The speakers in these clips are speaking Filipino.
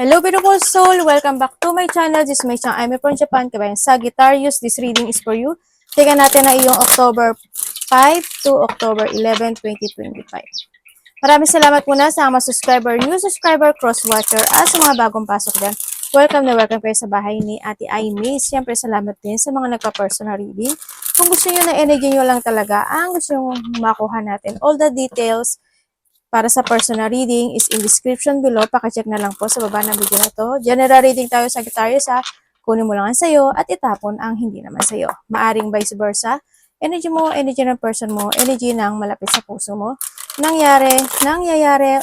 Hello beautiful soul! Welcome back to my channel. This is my channel. I'm from Japan. Kabayan Sagittarius. This reading is for you. Tingnan natin na iyong October 5 to October 11, 2025. Maraming salamat muna sa mga subscriber, new subscriber, cross-watcher, at sa mga bagong pasok dyan. Welcome na welcome kayo sa bahay ni Ate Aimee. Siyempre, salamat din sa mga nagpa-personal reading. Kung gusto nyo na energy nyo lang talaga, ang gusto nyo makuha natin, all the details para sa personal reading is in description below. Pakicheck na lang po sa baba ng video na to. General reading tayo sa Sagittarius ha. Kunin mo lang ang sayo at itapon ang hindi naman sayo. Maaring vice versa. Energy mo, energy ng person mo, energy ng malapit sa puso mo. Nangyayari,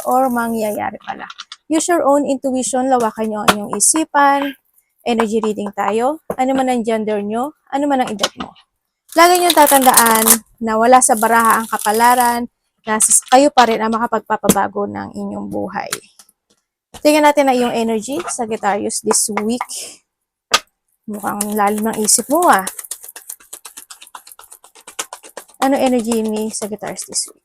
or mangyayari pala. Use your own intuition, lawakan nyo ang inyong isipan. Energy reading tayo. Ano man ang gender nyo, ano man ang edad mo. Lagi nyo tatandaan na wala sa baraha ang kapalaran, na kayo pa rin ang makapagpapabago ng inyong buhay. Tingnan natin na iyong energy, Sagittarius, this week. Mukhang lalim ng isip mo ah. Ano energy ni Sagittarius this week?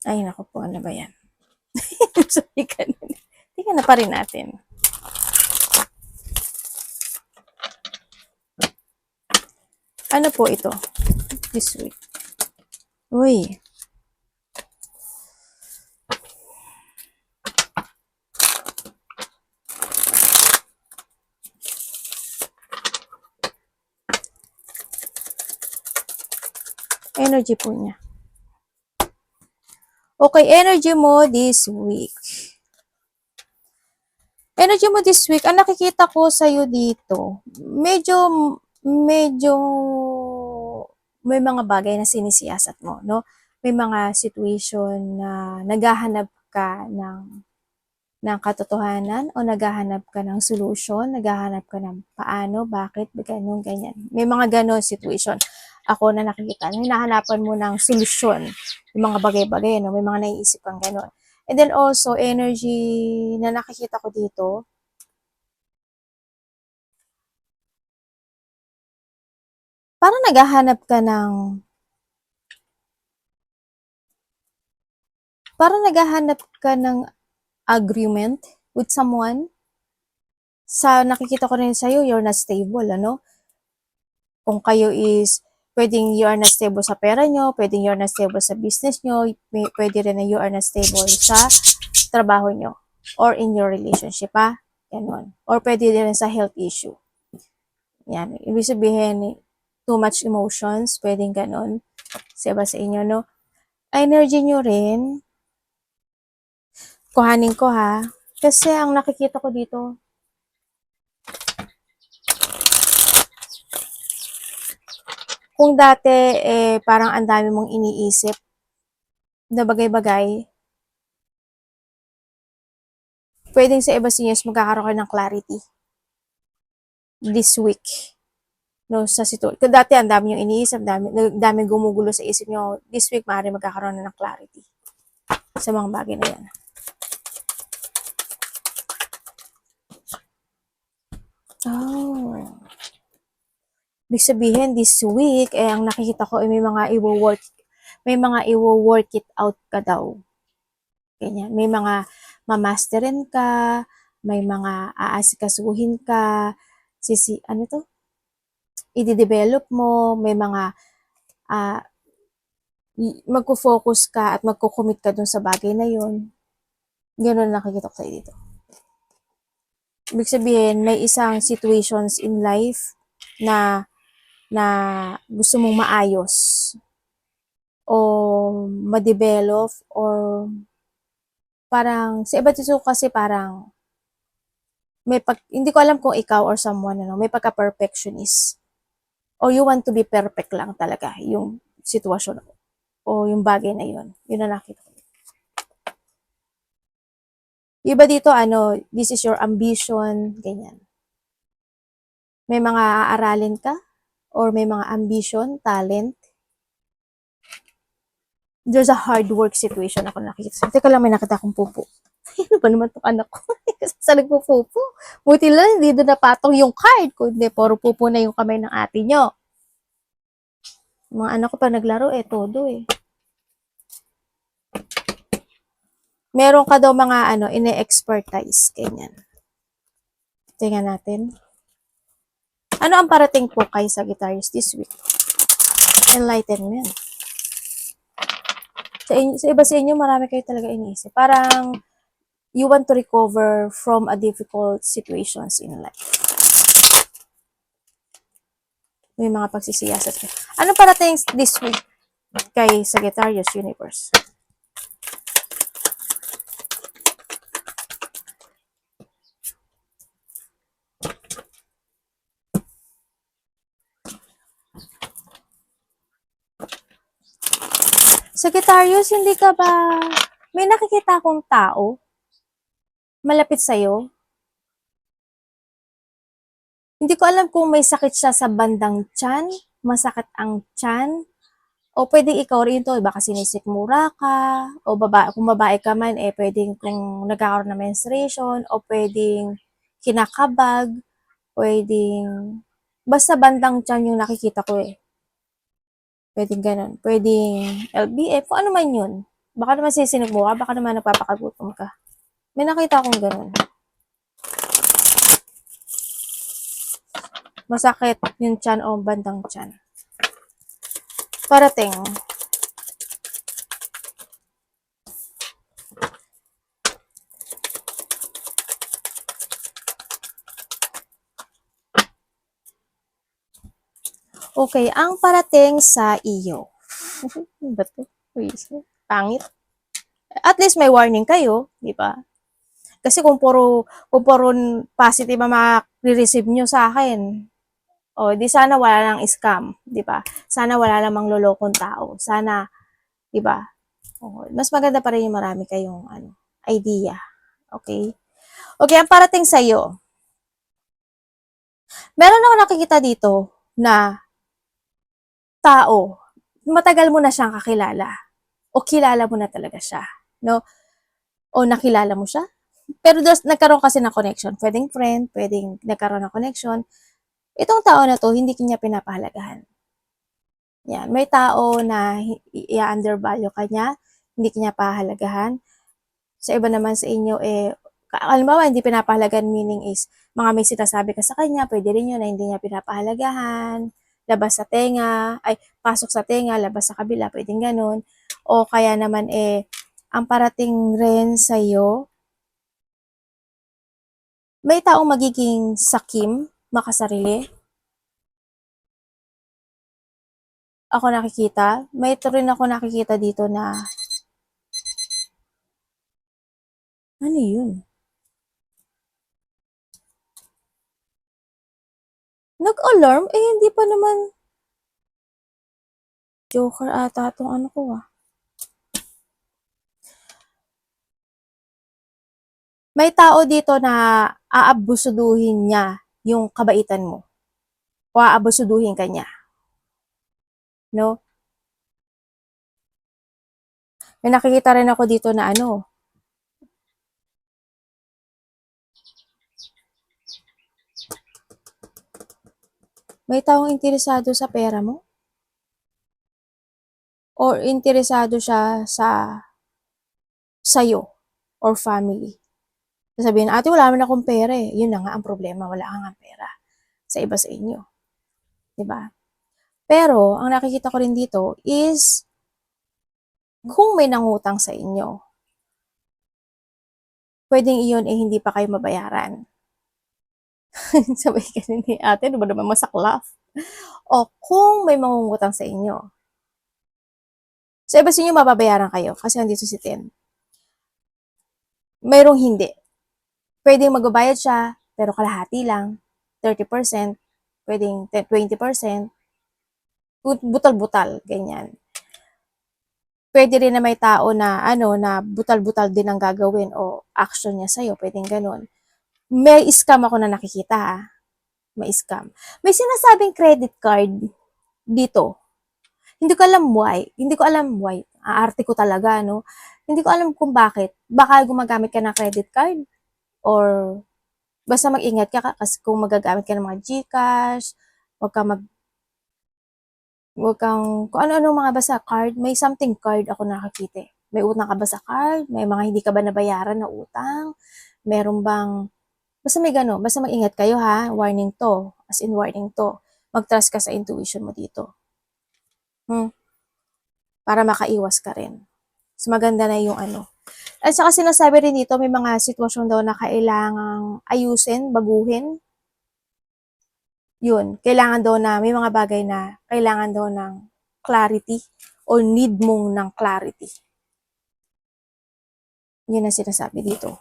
Ay, naku po, ano ba yan? Sorry ka na. Tingnan na pa rin natin. Ano po ito? This week. Uy. Energy po niya. Okay, energy mo this week. Energy mo this week, ang nakikita ko sa'yo dito, medyo may mga bagay na sinisiyasat mo, no? May mga situation na naghahanap ka ng katotohanan o naghahanap ka ng solution, naghahanap ka ng paano, bakit, ganyan, ganyan. May mga ganon situation ako na nakikita. Hinahanapan mo ng solusyon, yung mga bagay-bagay, no? May mga naiisip kang ganon. And then also, energy na nakikita ko dito, parang naghahanap ka ng agreement with someone. Sa nakikita ko rin sa'yo, you're not stable, ano? Kung kayo is, pwedeng you are not stable sa pera nyo, pwedeng you are not stable sa business nyo, pwede rin na you are not stable sa trabaho nyo, or in your relationship, ha? Ganun. Or pwede rin sa health issue. Yan. Ibig sabihin, too much emotions, pwedeng ganun. Sa iba sa inyo, no? Energy nyo rin, kuhanin ko ha, kasi ang nakikita ko dito, kung dati, parang ang dami mong iniisip na bagay-bagay, pwedeng sa iba sa inyo magkakaroon kayo ng clarity this week. No, sa situation. Kung dati, ang dami yung iniisip, dami gumugulo sa isip nyo, this week, maaari magkakaroon na ng clarity sa mga bagay na yan. Oh. Ibig sabihin, this week, ang nakikita ko, may mga i-work it out ka daw. Ganyan. May mga mamasterin ka, may mga aasikasuhin ka, ano to? I-develop mo, may mga magko-focus ka at magko-commit ka dun sa bagay na yun. Ganun nakikita ko sa'yo dito. Ibig sabihin, may isang situations in life na gusto mong maayos o ma-develop, or parang sa iba dito kasi parang hindi ko alam kung ikaw or someone, ano, may pagka-perfectionist o you want to be perfect lang talaga yung sitwasyon o yung bagay na yun. Yun na nakita ko. Iba dito, ano, this is your ambition, ganyan. May mga aaralin ka or may mga ambition, talent. There's a hard work situation ako nakikita. Teka lang, may nakita akong pupo. Ano ba naman itong anak ko? Kasi sa nagpupupo. Buti lang, hindi doon napatong yung card. Kundi, puro pupo na yung kamay ng ate nyo. Mga anak ko pa naglaro, todo eh. Meron ka daw mga ine-expertise. Ganyan. Tingnan natin. Ano ang parating po kay Sagittarius this week? Enlightenment. Sa iba sa inyo, marami kayo talaga iniisip. Parang you want to recover from a difficult situations in life. May mga pagsisiyasat kayo. Ano parating this week kay Sagittarius Universe? Sagittarius, hindi ka ba, may nakikita akong tao malapit sa'yo? Hindi ko alam kung may sakit siya sa bandang tiyan, masakit ang tiyan, o pwedeng ikaw rin to, baka sinisikmura ka, o kung babae ka man, pwedeng kung nagkakaroon ng menstruation, o pwedeng kinakabag, pwedeng, basta bandang tiyan yung nakikita ko Pwedeng ganun. Pwedeng LBF, kung ano man yun. Baka naman sisinig mo ka, baka naman nagpapakagutom ka. May nakita akong ganun. Masakit yung tiyan o bandang tiyan. Parating. Okay, ang parating sa iyo. Ba't ko? Pangit. At least may warning kayo, di ba? Kasi kung puro positive ang ma-receive nyo sa akin, di sana wala nang scam, di ba? Sana wala namang lolokong tao. Sana, di ba? Mas maganda pa rin yung marami kayong idea. Okay? Okay, ang parating sa iyo. Meron ako nakikita dito na tao, matagal mo na siyang kakilala o kilala mo na talaga siya, no? O nakilala mo siya. Pero nagkaroon kasi ng connection. Pwedeng friend, pwedeng nagkaroon ng connection. Itong tao na to, hindi kanya pinapahalagahan. Yan. May tao na i-undervalue ka niya, hindi kanya pahalagahan. Sa iba naman sa inyo, halimbawa, hindi pinapahalagahan meaning is, mga may sinasabi ka sa kanya, pwede rin yun na hindi niya pinapahalagahan, labas sa tenga, pasok sa tenga, labas sa kabila, pwedeng ganun. O kaya naman, ang parating rin sa'yo, may taong magiging sakim, makasarili. Ako nakikita, may ito rin ako nakikita dito na, ano yun? Nag-alarm? Hindi pa naman. Joker ata itong ano ko May tao dito na aabusuduhin niya yung kabaitan mo. O aabusuduhin ka niya. No? May nakikita rin ako dito na may taong interesado sa pera mo? Or interesado siya sa'yo or family? Sasabihin, ate, wala naman akong pera Yun na nga ang problema, wala kang pera sa iba sa inyo. Diba? Pero, ang nakikita ko rin dito is, kung may nangutang sa inyo, pwedeng iyon hindi pa kayo mabayaran. Sabay kasi ni ate, ano ba naman masaklaf? O kung may mangungutang sa inyo, sa iba sa inyo mababayaran kayo kasi andito si Tin. Mayroong hindi. Pwedeng magbabayad siya, pero kalahati lang, 30%, pwedeng 20%, butal-butal, ganyan. Pwede rin na may tao na na butal-butal din ang gagawin o action niya sa'yo, pwedeng ganun. May scam ako na nakikita May scam. May sinasabing credit card dito. Hindi ko alam why. Aarte ko talaga, no? Hindi ko alam kung bakit. Baka gumagamit ka ng credit card or basta mag-ingat ka kasi kung magagamit ka ng mga GCash, kung ano-ano mga basta card, may something card ako nakakita May utang ka ba sa card? May mga hindi ka ba nabayaran na utang? Meron bang, basta may gano'n, basta mag-ingat kayo ha, warning to, as in warning to. Mag-trust ka sa intuition mo dito. Para makaiwas ka rin. Mas maganda na yung ano. At saka sinasabi rin dito, may mga sitwasyon daw na kailangang ayusin, baguhin. Yun, kailangan daw na, may mga bagay na kailangan daw ng clarity or need mong ng clarity. Yun ang sinasabi dito.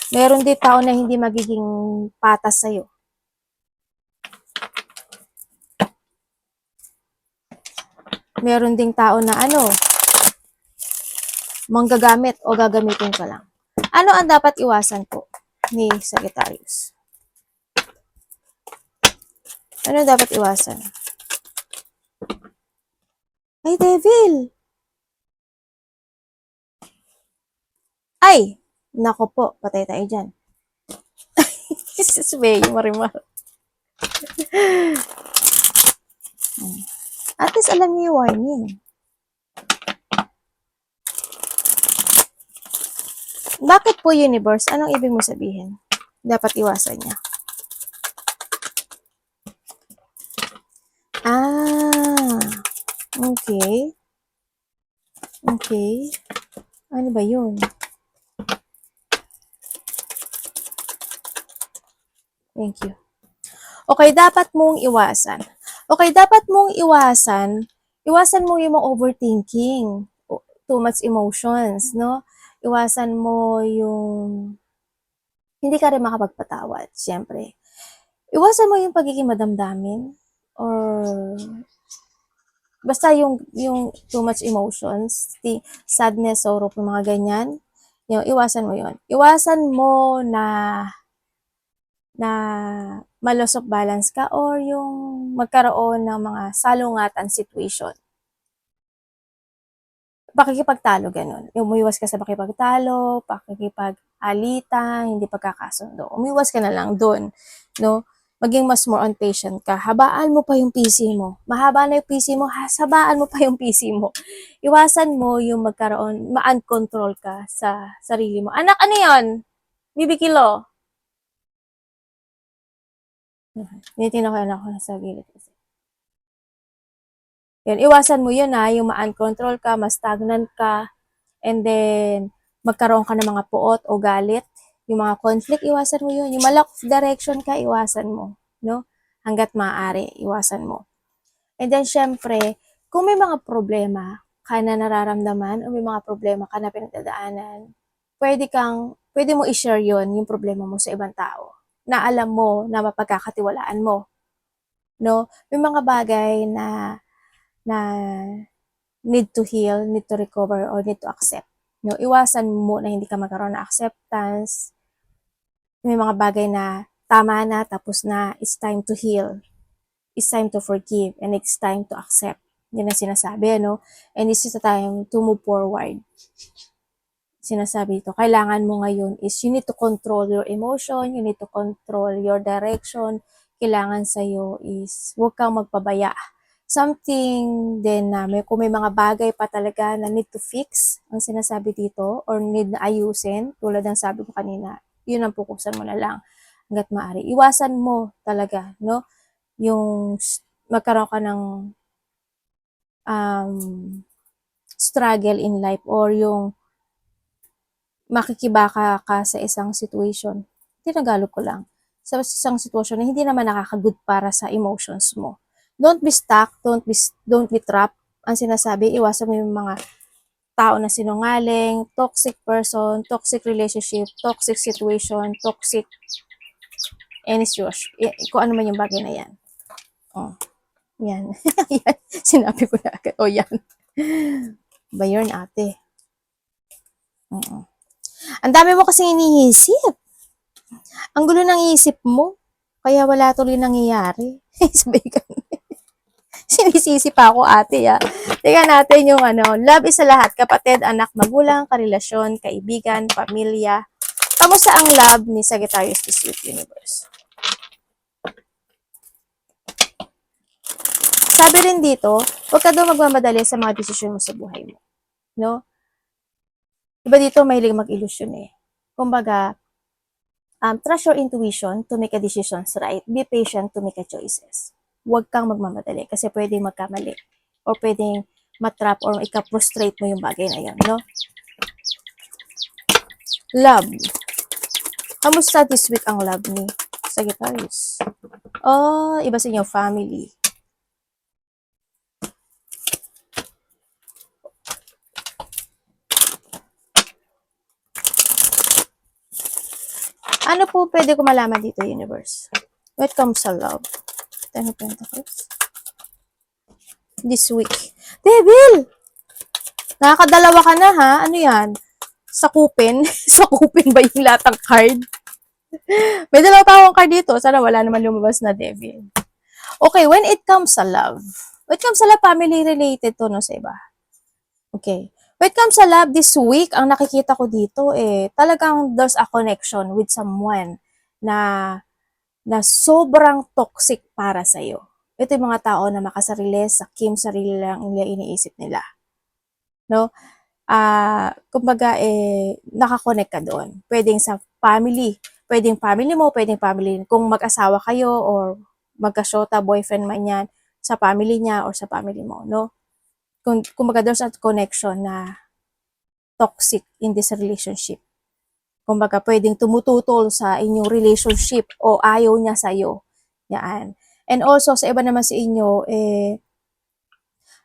Meron din tao na hindi magiging patas sa'yo. Meron ding tao na ano, manggagamit o gagamitin ka lang. Ano ang dapat iwasan po ni Sagittarius? Ano dapat iwasan? Ay, devil! Ay! Nako po, patay tayo dyan. Jesus, may marimar. At least alam niyo yung warning. Bakit po universe? Anong ibig mo sabihin? Dapat iwasan niya. Okay. Okay. Ano ba yun? Thank you. Okay, dapat mong iwasan. Okay, dapat mong iwasan mo yung mga overthinking, too much emotions, no? Iwasan mo yung hindi ka rin makapagpatawad, syempre. Iwasan mo yung pagiging madamdamin or basta yung too much emotions, sadness, sorrow, mga ganyan. Yung iwasan mo yun. Iwasan mo na ma-loss of balance ka or yung magkaroon ng mga salungatan situation. Pakikipagtalo, ganun. Umiwas ka sa pakipagtalo, pakikipag-alitan, hindi pagkakasundo. Umiwas ka na lang doon, no? Maging mas more on patient ka. Habaan mo pa yung PC mo. Mahaba na yung PC mo, habaan mo pa yung PC mo. Iwasan mo yung magkaroon, ma-uncontrol ka sa sarili mo. Anak, ano yun? Bibikilo. Tinitingnan ko yung anak ko sa gilid kasi. Yan, iwasan mo yun ha, yung ma-uncontrol ka, ma-stagnant ka, and then magkaroon ka ng mga puot o galit. Yung mga conflict, iwasan mo yun. Yung ma-lack of direction ka, iwasan mo. No? Hanggat maaari, iwasan mo. And then, syempre, kung may mga problema ka na nararamdaman o may mga problema ka na pinagdadaanan, pwede mo i-share yun, yung problema mo sa ibang tao na alam mo na mapagkakatiwalaan mo. No? May mga bagay na need to heal, need to recover, or need to accept. No? Iwasan mo na hindi ka magkaroon ng acceptance. May mga bagay na tama na, tapos na, it's time to heal. It's time to forgive, and it's time to accept. Yan ang sinasabi, no? And this is the time to move forward. Sinasabi ito, kailangan mo ngayon is you need to control your emotion, you need to control your direction. Kailangan sa'yo is huwag kang magpabaya. Something din na kung may mga bagay pa talaga na need to fix, ang sinasabi dito, or need na ayusin, tulad ng sabi ko kanina, yun ang pukusan mo na lang hanggat maaari. Iwasan mo talaga, no? Yung magkaroon ka ng struggle in life or yung makikibaka ka sa isang situation. Tinagalog ko lang. Sa isang sitwasyon na hindi naman nakaka-good para sa emotions mo. Don't be stuck, don't be trapped. Ang sinasabi, iwasan mo yung mga tao na sinungaling, toxic person, toxic relationship, toxic situation, toxic any situation. Kung ano man yung bagay na yan. Oh, yan. Yan. Sinabi ko na agad. Oh, yan. Ba yun, ate? Ang dami mo kasi iniisip. Ang gulo ng isip mo. Kaya wala tuloy nangyayari. Sabi ka. Sinisisi pa ako, ate, ha. Tingnan natin yung love is sa lahat. Kapatid, anak, magulang, karelasyon, kaibigan, pamilya. Kamusta ang love ni Sagittarius this week, universe? Sabi rin dito, huwag ka daw magmamadali sa mga desisyon mo sa buhay mo. No? Iba dito, mahilig mag-ilusyon eh. Kumbaga, trust your intuition to make a decisions right. Be patient to make a choices. Huwag kang magmamadali kasi pwedeng magkamali or pwedeng matrap or ika-frustrate mo yung bagay na yan, no? Love. Kamusta this week ang love ni Sagittarius? Oh, iba sa inyo, family. Ano po pwede ko malaman dito, universe? When it comes sa love. Ten of Pentacles. This week. Devil! Nakakadalawa ka na ha? Ano yan? Sakupin? Sakupin ba yung latang card? May dalawa pa akong card dito. Sana wala naman lumabas na devil. Okay, when it comes sa love. When it comes sa love, family related to, no, sa iba. Okay. When it comes sa love this week, ang nakikita ko dito, talagang there's a connection with someone na sobrang toxic para sa'yo. Ito yung mga tao na makasarili, sakim, sarili lang nila iniisip nila. No? Kumbaga, nakakonect ka doon. Pwedeng sa family. Pwedeng family mo, pwedeng family. Kung mag-asawa kayo or magka-shota, boyfriend man yan, sa family niya or sa family mo, no? Kumbaga, there's a connection na toxic in this relationship. Kumbaga, pwedeng tumututol sa inyong relationship o ayaw niya sa'yo. Yan. And also, sa iba naman sa inyo,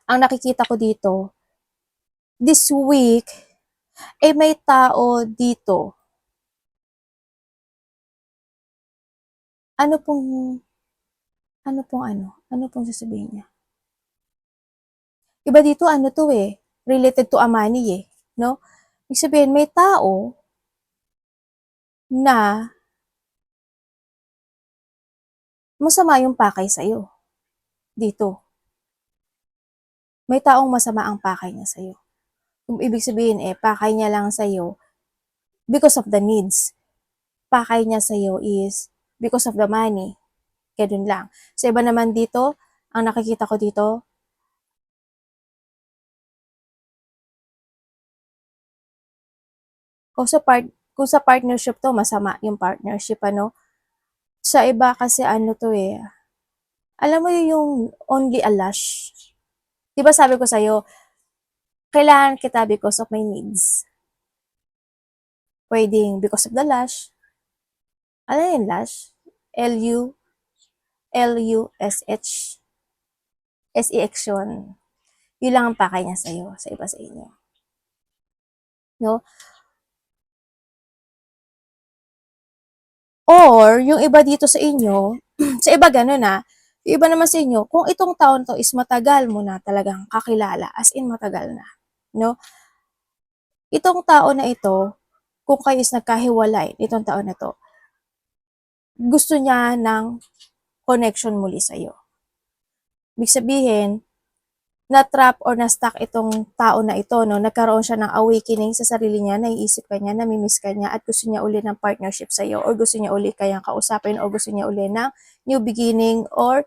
ang nakikita ko dito, this week, may tao dito. Ano pong sasabihin niya? Iba dito, related to a money no? Ibig sabihin, may tao na masama yung pakay sa'yo. Dito. May taong masama ang pakay niya sa'yo. Ibig sabihin, pakay niya lang sa'yo because of the needs. Pakay niya sa'yo is because of the money. Ganun lang. Sa iba naman dito, ang nakikita ko dito, kung sa partnership to, masama yung partnership, ano. Sa iba kasi alam mo yung only a lush. Diba sabi ko sa'yo, kailangan kita because of my needs. Pwedeng because of the lush. Ano yung lush? L-U-S-H. S-E-X yun. Yun lang ang pakay niya sa'yo, sa iba sa inyo. No? Or, yung iba dito sa inyo, sa iba gano'n yung iba naman sa inyo, kung itong taon to is matagal mo na talagang kakilala, as in matagal na, no? Itong tao na ito, kung kayo is nagkahiwalay, itong tao na to, gusto niya ng connection muli sa'yo. Ibig sabihin, na-trap or na-stuck itong tao na ito, no? Nagkaroon siya ng awakening sa sarili niya, naiisip ka niya, namimiss ka niya, at gusto niya uli ng partnership sa'yo, or gusto niya uli kayang kausapin, or gusto niya uli ng new beginning, or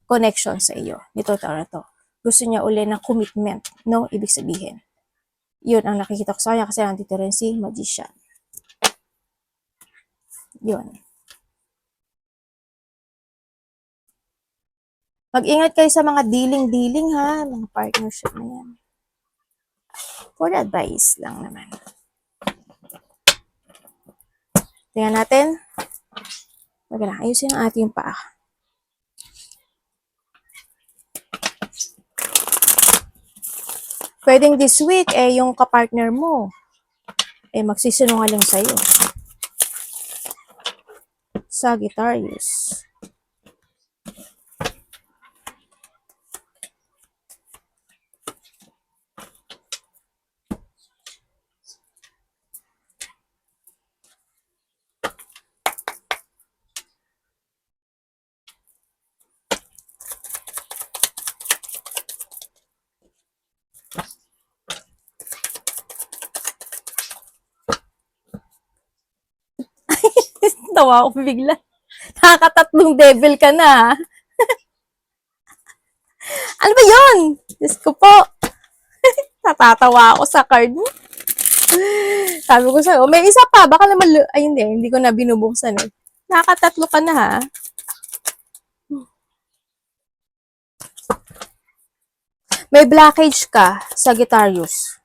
connection sa iyo. Nito tao na to. Gusto niya uli ng commitment, no? Ibig sabihin. Yun ang nakikita ko sa kanya kasi nandito rin si Magician. Yun. Mag-ingat kayo sa mga dealing-dealing ha, mga partnership na yan. For advice lang naman. Tingnan natin. Maganda, ayusin ang ating paa. Pwedeng this week, yung kapartner mo, magsisinungaling sa'yo. Sagittarius. Tawa ako bigla. Nakakatatlong devil ka na. Ano ba yun? Diyos ko po. Natatawa ako sa card mo. Sabi ko sa'yo, may isa pa. Baka naman, ay hindi ko na binubuksan eh. Nakatatlo ka na ha. May blockage ka, Sagittarius.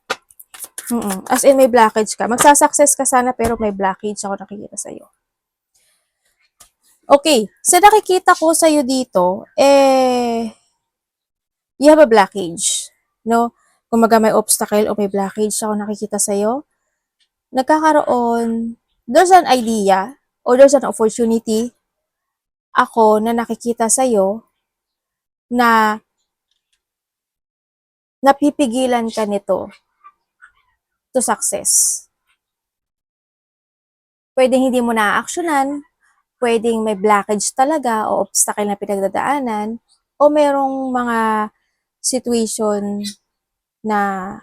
As in, may blockage ka. Magsasucess ka sana pero may blockage ako nakikita sa'yo. Okay, sa nakikita ko sa'yo dito, you have a blockage. No? Kumaga may obstacle o may blockage ako nakikita sa'yo. Nagkakaroon, there's an idea or there's an opportunity ako na nakikita sa'yo na napipigilan ka nito to success. Pwedeng hindi mo na-actionan, pwedeng may blockage talaga o obstacle na pinagdadaanan, o merong mga situation na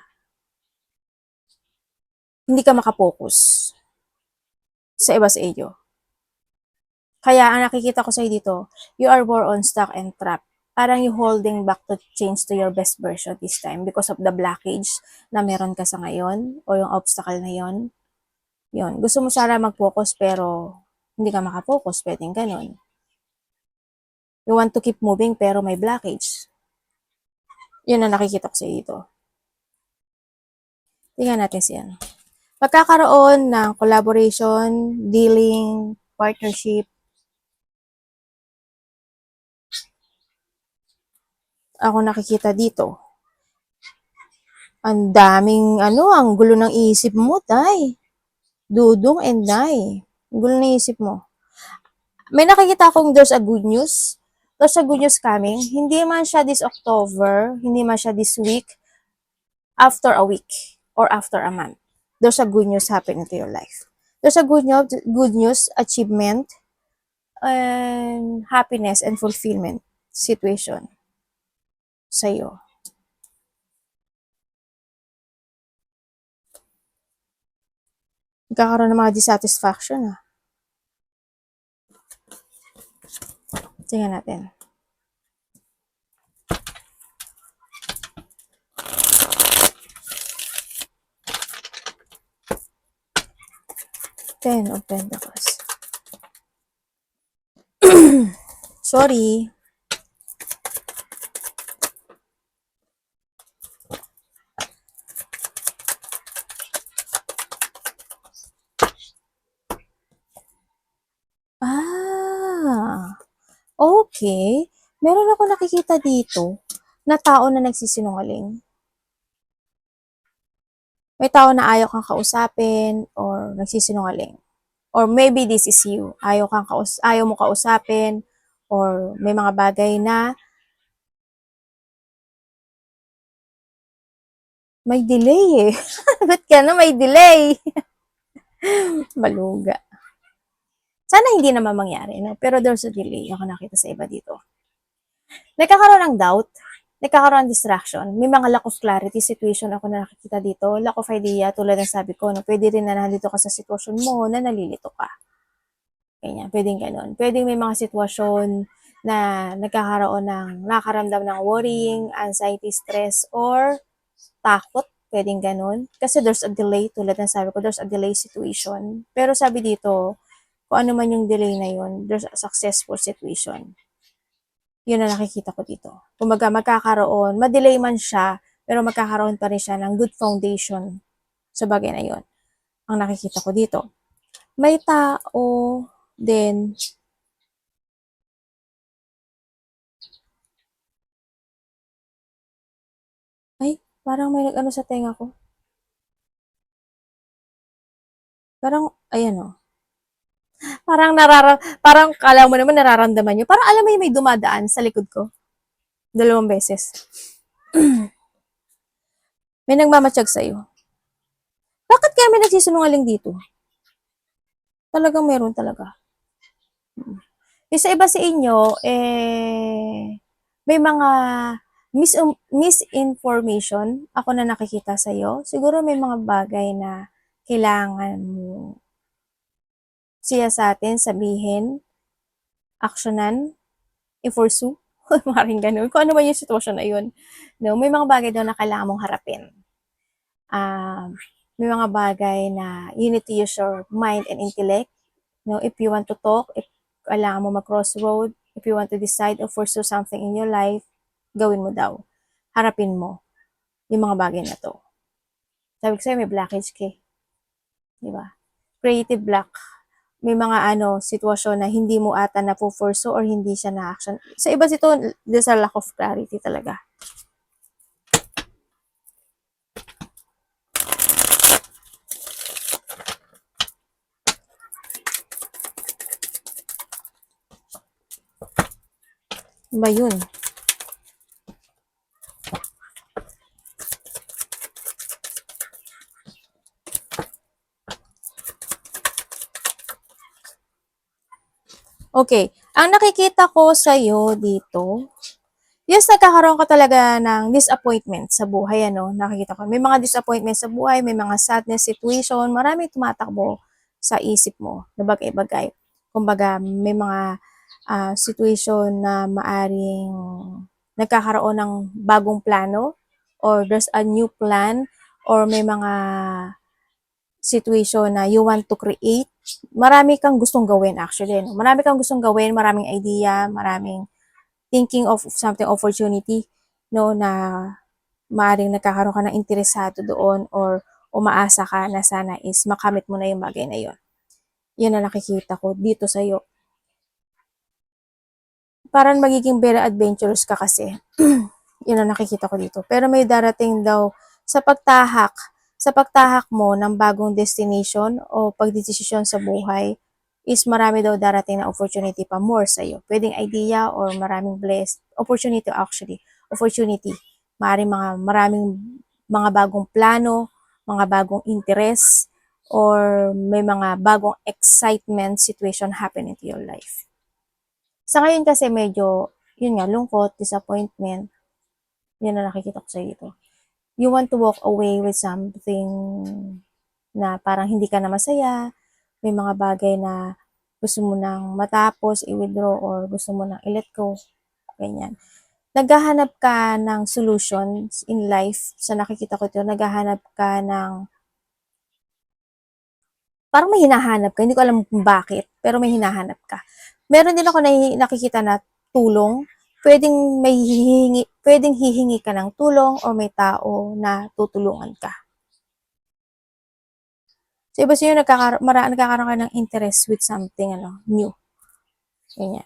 hindi ka makapokus sa iba sa iyo. Kaya ang nakikita ko sa'yo dito, you are more on stuck and trap. Parang you holding back to change to your best version this time because of the blockage na meron ka sa ngayon o yung obstacle na yon. Yun. Gusto mo sana mag-focus pero hindi ka makapokus, pwedeng ganun. You want to keep moving pero may blockage. Yun ang nakikita ko sa'yo dito. Tingnan natin siya. Pagkakaroon ng collaboration, dealing, partnership. Ako nakikita dito. Ang daming, ang gulo ng isip mo, tay. Dudong and Nay. Ang gulo ng isip mo. May nakikita akong there's a good news. There's a good news coming. Hindi man siya this October, hindi man siya this week, after a week, or after a month. There's a good news happening to your life. There's a good news, achievement, and happiness and fulfillment situation sa'yo. Nagkakaroon ng mga dissatisfaction Tingnan natin. Ten of Pentacles. Sorry. Okay. Meron ako nakikita dito na tao na nagsisinungaling. May tao na ayaw kang kausapin or nagsisinungaling. Or maybe this is you. Ayaw mo kausapin or may mga bagay na may delay eh. Ba't ka na may delay? Maluga. Sana hindi naman mangyari, no? Pero there's a delay. Ako nakita sa iba dito. Nagkakaroon ng doubt. Nagkakaroon ng distraction. May mga lack of clarity situation ako na nakikita dito. Lack of idea, tulad ng sabi ko, no? Pwede rin na nandito ka sa sitwasyon mo na nalilito ka. Ganyan, pwedeng ganun. Pwedeng may mga sitwasyon na nakakaramdam ng worrying, anxiety, stress, or takot. Pwedeng ganun. Kasi there's a delay, tulad ng sabi ko, there's a delay situation. Pero sabi dito, kung ano man yung delay na yun, there's a successful situation. Yun na nakikita ko dito. Kumaga magkakaroon, madelay man siya, pero magkakaroon pa rin siya ng good foundation sa bagay na yun. Ang nakikita ko dito. May tao din ay, parang may nag-ano sa tenga ko. Parang, ayan parang kala mo naman nararamdaman nyo. Parang alam mo yung may dumadaan sa likod ko. 2 beses. May nagmamatsyag sa'yo. Bakit kaya may nagsisinungaling dito? Talagang meron talaga. Sa iba sa inyo, may mga misinformation ako na nakikita sa'yo. Siguro may mga bagay na kailangan mo siya sa atin sabihin, aksyonan, i-pursue. Maaaring ganun. Kung ano man yung sitwasyon na yun. No, may mga bagay daw na kailangan mong harapin. May mga bagay na you need to use your mind and intellect. No, if you want to talk, if kailangan mo mag-crossroad, if you want to decide or pursue something in your life, gawin mo daw. Harapin mo yung mga bagay na to. Sabi ko sa'yo, may blockage ka eh. Di ba? Creative block. May mga sitwasyon na hindi mo ata na pursue or hindi siya na action. Sa iba ito, there's a lack of clarity talaga. Ba yun? Okay. Ang nakikita ko sa'yo dito, yes, nagkakaroon ka talaga ng disappointment sa buhay, nakikita ko. May mga disappointment sa buhay, may mga sadness situation, marami tumatakbo sa isip mo na bagay-bagay. Kumbaga, may mga situation na maaring nagkakaroon ng bagong plano or there's a new plan or may mga situation na you want to create. Marami kang gustong gawin actually. No? Marami kang gustong gawin, maraming idea, maraming thinking of something opportunity no na maaring nagkakaroon ka ng interesado doon or umaasa ka na sana is makamit mo na yung bagay na yun. Yun na nakikita ko dito sa iyo. Parang magiging very adventurous ka kasi. Yun ang nakikita ko dito. Pero may darating daw sa pagtahak mo ng bagong destination o pagdesisyon sa buhay is marami daw darating na opportunity pa more sa iyo. Pwedeng idea or maraming blessed opportunity actually. Opportunity. Maraming mga bagong plano, mga bagong interest, or may mga bagong excitement situation happen into your life. Sa ngayon kasi medyo, yun nga, lungkot, disappointment, yun na nakikita ko sa dito. You want to walk away with something na parang hindi ka na masaya, may mga bagay na gusto mo nang matapos, i-withdraw, or gusto mo nang i-let go, ganyan. Naghahanap ka ng solutions in life, sa nakikita ko ito, naghahanap ka ng, parang may hinahanap ka, hindi ko alam kung bakit, pero may hinahanap ka. Meron din ako nakikita na tulong, pwedeng hihingi ka ng tulong o may tao na tutulungan ka. So, iba sa'yo, nagkakaroon ka ng interest with something, new. Ganyan.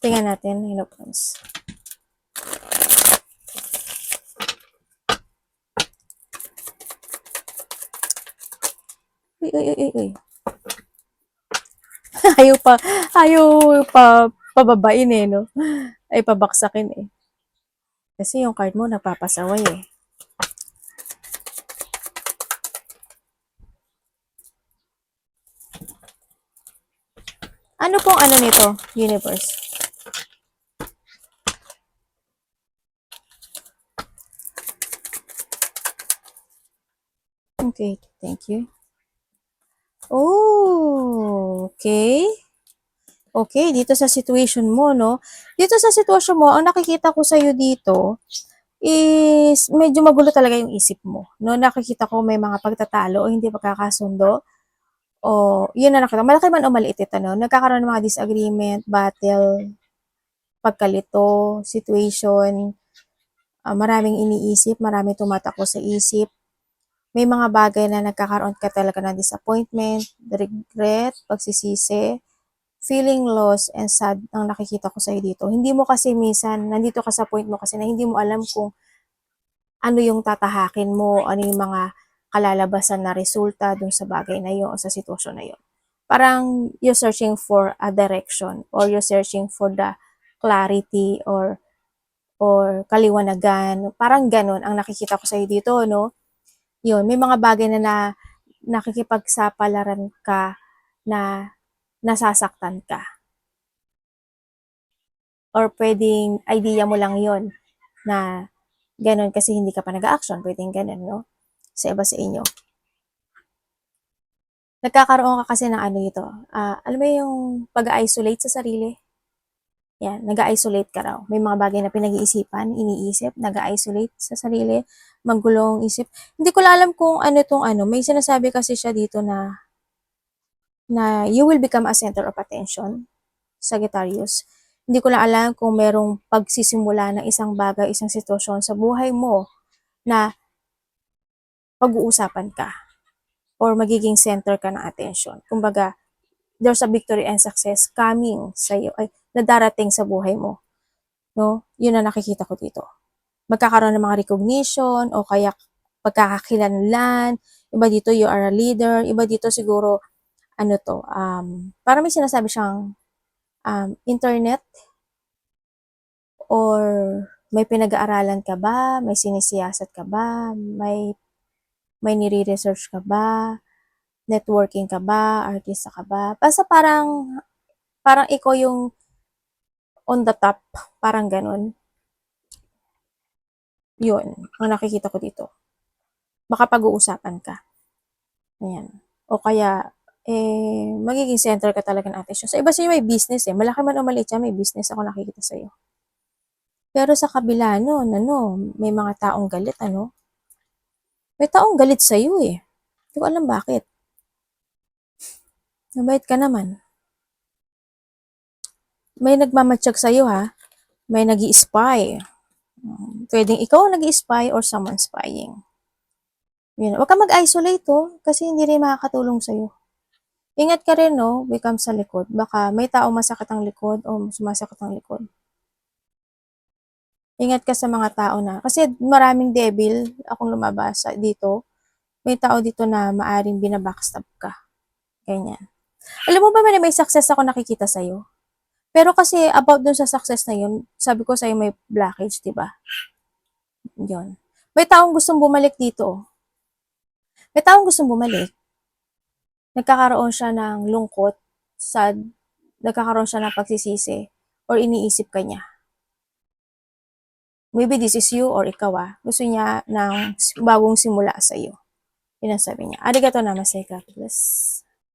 Tingnan natin, friends. Uy. ayaw pa, pababain no? Ay, pabaksakin Kasi yung card mo, napapasaway Ano pong nito, universe? Okay, thank you. Oh, okay. Okay, dito sa situation mo, no? Dito sa sitwasyon mo, ang nakikita ko sa'yo dito is medyo magulo talaga yung isip mo. No? Nakikita ko may mga pagtatalo o hindi pagkakasundo. O, yun na nakita. Malaki man o maliit ito, no? Nagkakaroon ng mga disagreement, battle, pagkalito, situation, maraming iniisip, maraming tumatakbo sa isip. May mga bagay na nagkakaroon ka talaga ng disappointment, regret, pagsisisi, feeling lost and sad ang nakikita ko sa'yo dito. Hindi mo kasi minsan, nandito ka sa point mo kasi na hindi mo alam kung ano yung tatahakin mo, ano yung mga kalalabasan na resulta dun sa bagay na yun o sa sitwasyon na yun. Parang you're searching for a direction or you're searching for the clarity or kaliwanagan. Parang ganun ang nakikita ko sa'yo dito, no? Yun, may mga bagay na nakikipagsapalaran ka na nasasaktan ka. Or pwedeng idea mo lang yon na ganun kasi hindi ka pa nag-action. Pwedeng ganun, no? Sa iba sa inyo. Nagkakaroon ka kasi ng ano ito, alam mo yung pag-isolate sa sarili? Yan, nag-isolate ka raw. May mga bagay na pinag-iisipan, iniisip, nag-isolate sa sarili, magulong isip. Hindi ko alam kung ano tong ano. May sinasabi kasi siya dito na you will become a center of attention, Sagittarius. Hindi ko lang alam kung merong pagsisimula ng isang bagay, isang sitwasyon sa buhay mo na pag-uusapan ka or magiging center ka ng attention. Kumbaga, there's a victory and success coming sa iyo, ay, na darating sa buhay mo. No? Yun ang nakikita ko dito. Magkakaroon ng mga recognition o kaya pagkakakilanlan. Iba dito, you are a leader. Iba dito siguro, ano to, para may sinasabi siyang internet or may pinag-aaralan ka ba? May sinisiyasat ka ba? May nire-research ka ba? Networking ka ba? Artista ka ba? Basta parang ikaw yung on the top. Parang ganun. Yun, ang nakikita ko dito. Baka pag-uusapan ka. Ayan. O kaya, magiging center ka talaga ng attention. Sa iba sa'yo may business eh. Malaki man o maliit yan, may business ako nakikita sa'yo. Pero sa kabila nun, may mga taong galit, May taong galit sa'yo eh. Hindi ko alam bakit. Mabait ka naman. May nagmamatsyag sa'yo ha. May nag-i-spy. Pwedeng ikaw ang nag-i-spy or someone spying. Yun. Huwag ka mag-isolate kasi hindi rin makakatulong sa'yo. Ingat ka rin, become sa likod. Baka may tao masakit ang likod o sumasakit ang likod. Ingat ka sa mga tao kasi maraming devil akong lumabas dito. May tao dito na maaring binabackstab ka. Ganyan. Alam mo ba may success ako nakikita sa'yo? Pero kasi about dun sa success na yun, sabi ko sa'yo may blockage, di ba? Yun. May taong gustong bumalik dito. May taong gustong bumalik. Nagkakaroon siya ng lungkot, sad, nagkakaroon siya ng pagsisisi, or iniisip ka niya. Maybe this is you or ikaw gusto niya ng bagong simula sa iyo. Yun ang sabi niya. Arigato namaste, God bless.